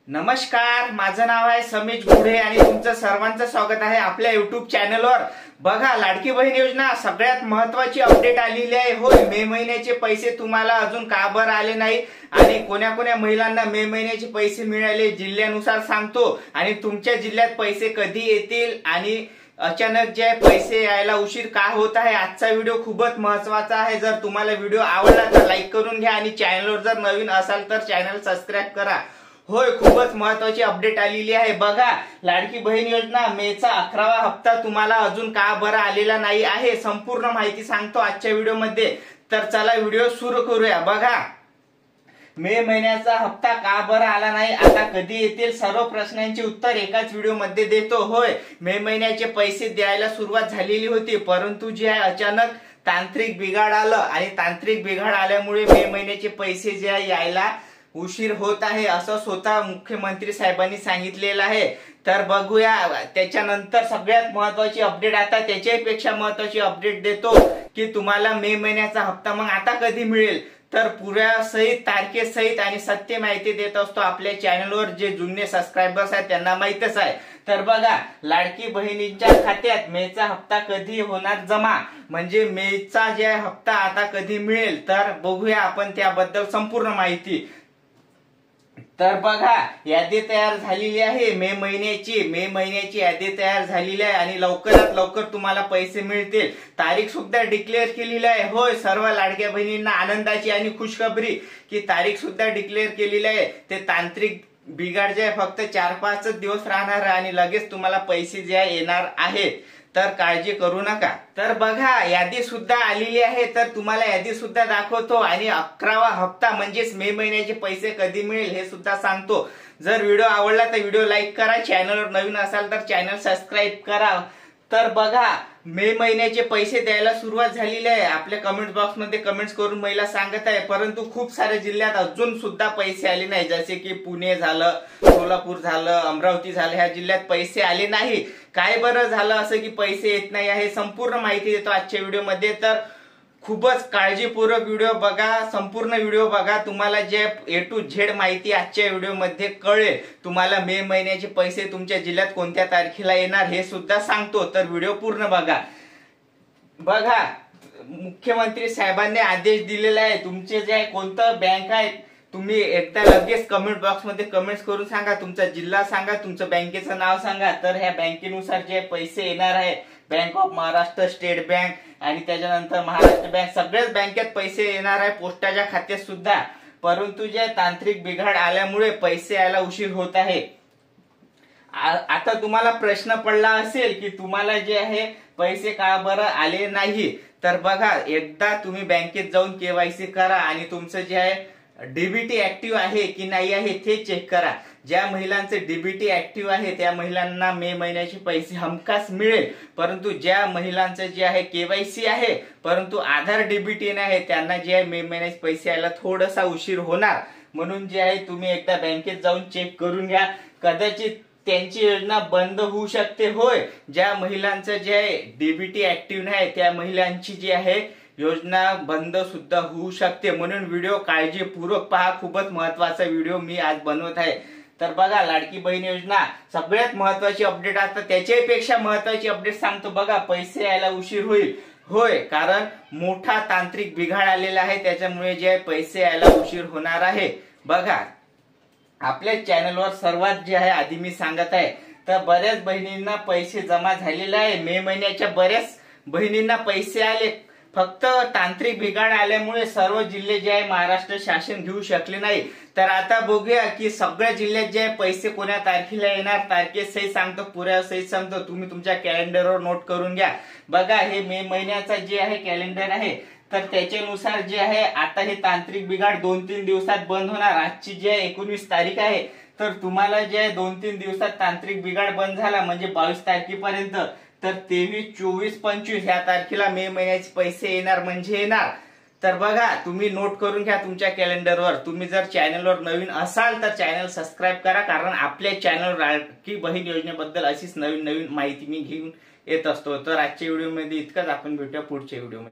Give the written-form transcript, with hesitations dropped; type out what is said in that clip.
नमस्कार, माझं नाव आहे समीज गुढे आणि तुमचं सर्वांचं स्वागत आहे आपल्या युट्यूब चॅनलवर। बघा, लाडकी बहीण योजना सगळ्यात महत्त्वाची अपडेट आलेली आहे। होय, मे महिन्याचे पैसे तुम्हाला अजून का बरं आले नाही आणि कोण्या महिलांना मे महिन्याचे पैसे मिळाले जिल्ह्यानुसार सांगतो आणि तुमच्या जिल्ह्यात पैसे कधी येतील आणि अचानक जे पैसे यायला उशीर का होत आहे। आजचा व्हिडिओ खूपच महत्त्वाचा आहे। जर तुम्हाला व्हिडिओ आवडला तर लाईक करून घ्या आणि चॅनलवर जर नवीन असाल तर चॅनल सबस्क्राइब करा। होय, खूपच महत्त्वाची अपडेट आलेली आहे। बघा, लाडकी बहीण योजना मेचा 11वा हप्ता तुम्हाला अजून का बरं आलेला नाही आहे, संपूर्ण माहिती सांगतो आजच्या व्हिडिओमध्ये। तर चला व्हिडिओ सुरू करूया। बघा, मे महिन्याचा हप्ता का बरं आला नाही, आता कधी येतील, सर्व प्रश्नांची उत्तर एकाच व्हिडिओमध्ये देतो। होय, मे महिन्याचे पैसे द्यायला सुरुवात झालेली होती, परंतु जे आहे अचानक तांत्रिक बिघाड आलं आणि तांत्रिक बिघाड आल्यामुळे मे महिन्याचे पैसे जे आहे यायला उशीर होत आहे, असं स्वतः मुख्यमंत्री साहेबांनी सांगितलेलं आहे। तर बघूया त्याच्यानंतर सगळ्यात महत्त्वाची अपडेट, आता त्याच्यापेक्षा महत्त्वाची अपडेट देतो की तुम्हाला मे महिन्याचा हप्ता मग आता कधी मिळेल। तर पुऱ्या सहित तारखेसहित आणि सत्य माहिती देत असतो आपल्या चॅनलवर। जे जुने सबस्क्रायबर्स आहेत त्यांना माहितच आहे। तर बघा, लाडकी बहिणींच्या खात्यात मेचा हप्ता कधी होणार जमा, म्हणजे मेचा जे हप्ता आता कधी मिळेल, तर बघूया आपण त्याबद्दल संपूर्ण माहिती। तर बघा, यादी तयार झालेली आहे मे महिन्याची यादी तयार झालेली आहे आणि लवकरात लवकर तुम्हाला पैसे मिळतील। तारीख सुद्धा डिक्लेअर केलेली आहे। होय, सर्व लाडक्या बहिणींना आनंदाची आणि खुशखबरी की तारीख सुद्धा डिक्लेअर केलेली आहे। ते तांत्रिक बिघाड जे फक्त 4-5 दिवस राहणार आणि लगेच तुम्हाला पैसे जे येणार आहेत, तर काळजी करू नका। तर बघा, यादी सुद्धा आलेली आहे, तर तुम्हाला यादी सुद्धा दाखवतो आणि 11वा हप्ता म्हणजेच मे महिन्याचे पैसे कधी मिळेल हे सुद्धा सांगतो। जर व्हिडिओ आवडला तर व्हिडिओ लाईक करा, चॅनलवर नवीन असाल तर चॅनल सबस्क्राइब करा। तर बघा, मे महिन्याचे पैसे द्यायला सुरुवात झालेली आहे। आपल्या कमेंट बॉक्स मध्ये कमेंट्स करून महिला सांगत आहे, परंतु खूप साऱ्या जिल्ह्यात अजून सुद्धा पैसे आले नाही, जसे की पुणे झालं, सोलापूर झालं, अमरावती झालं, ह्या जिल्ह्यात पैसे आले नाही। काय बरं झालं असं की पैसे येत नाही आहे, संपूर्ण माहिती देतो आजच्या व्हिडिओमध्ये। तर खूपच काळजीपूर्वक व्हिडिओ बघा, संपूर्ण व्हिडिओ बघा, तुम्हाला जे A to Z माहिती आजच्या व्हिडिओमध्ये कळेल। तुम्हाला मे महिन्याचे पैसे तुमच्या जिल्ह्यात कोणत्या तारखेला येणार हे सुद्धा सांगतो, तर व्हिडिओ पूर्ण बघा। बघा, मुख्यमंत्री साहेबांनी आदेश दिलेला आहे, तुमचे जे कोणतं बँक आहे तुम्ही एकदा लगेच कमेंट बॉक्स मध्ये कमेंट्स करून सांगा, तुमचा जिल्हा सांगा, तुमचं बँकेचं नाव सांगा। तर ह्या बँकेनुसार जे पैसे येणार आहे, bank of Maharashtra, state bank आणि त्याच्यानंतर महाराष्ट्र बँक, सगळ्याच बँकेत पैसे येणार आहे, पोस्टाच्या खात्यात सुद्धा। परंतु जे तांत्रिक बिघाड आल्यामुळे पैसे यायला उशीर होत आहे। आता तुम्हाला प्रश्न पडला असेल की तुम्हाला जे आहे पैसे का बरं आले नाही, तर बघा, एकदा तुम्ही बँकेत जाऊन KYC करा आणि तुमचं जे आहे डीबीटी ऍक्टिव्ह आहे की नाही आहे ते चेक करा। ज्या महिलांचे डीबीटी ऍक्टिव्ह आहे त्या महिलांना मे महिन्याचे पैसे हमखास मिळेल, परंतु ज्या महिलांचे जे आहे KYC आहे परंतु आधार डीबीटी नाही त्यांना जे आहे मे महिन्याचे पैसे यायला थोडासा उशीर होणार। म्हणून जे आहे तुम्ही एकदा बँकेत जाऊन चेक करून घ्या, कदाचित त्यांची योजना बंद होऊ शकते। होय, ज्या महिलांचं जे आहे डीबीटी ऍक्टिव्ह नाही त्या महिलांची जी आहे योजना बंद सुद्धा होऊ शकते, म्हणून व्हिडिओ काळजीपूर्वक पहा। खूपच महत्त्वाचा व्हिडिओ मी आज बनवत आहे। तर बघा, लाडकी बहीण योजना सगळ्यात महत्त्वाची अपडेट, आता त्याच्यापेक्षा महत्त्वाची अपडेट सांगतो। बघा, पैसे यायला उशीर होईल। होय, कारण मोठा तांत्रिक बिघाड आलेला आहे, त्याच्यामुळे जे पैसे यायला उशीर होणार आहे। बघा, आपल्या चॅनलवर सर्वात जे आहे आधी मी सांगत आहे, तर बऱ्याच बहिणींना पैसे जमा झालेले आहे। मे महिन्याच्या बऱ्याच बहिणींना पैसे आले, फक्त तांत्रिक बिघाड आल्यामुळे सर्व जिल्हे जे आहे महाराष्ट्र शासन घेऊ शकले नाही। तर आता बघूया की सगळ्या जिल्ह्यात जे पैसे कोण्या तारखेला येणार, तारखेसहित सांगतो, पुऱ्या सहित सांगतो, तुम्ही तुमच्या कॅलेंडरवर नोट करून घ्या। बघा, हे मे महिन्याचा जे आहे कॅलेंडर आहे, तर त्याच्यानुसार जे आहे आता हे तांत्रिक बिघाड 2-3 दिवसात बंद होणार। आजची जे 19 तारीख आहे, तर तुम्हाला जे आहे 2-3 दिवसात तांत्रिक बिघाड बंद झाला म्हणजे 22 तारखेपर्यंत, तर 23, 24, 25 ह्या तारखेला मे महिन्याचे पैसे येणार म्हणजे येणार। तर बघा, तुम्ही नोट करून घ्या तुमच्या कॅलेंडरवर। तुम्ही जर चॅनलवर नवीन असाल तर चॅनल सबस्क्राइब करा, कारण आपल्या चॅनलवर लाडकी बहीण योजनेबद्दल अशीच नवीन माहिती मी घेऊन येत असतो। तर आजच्या व्हिडिओमध्ये इतकंच, आपण भेटूया पुढच्या व्हिडिओमध्ये।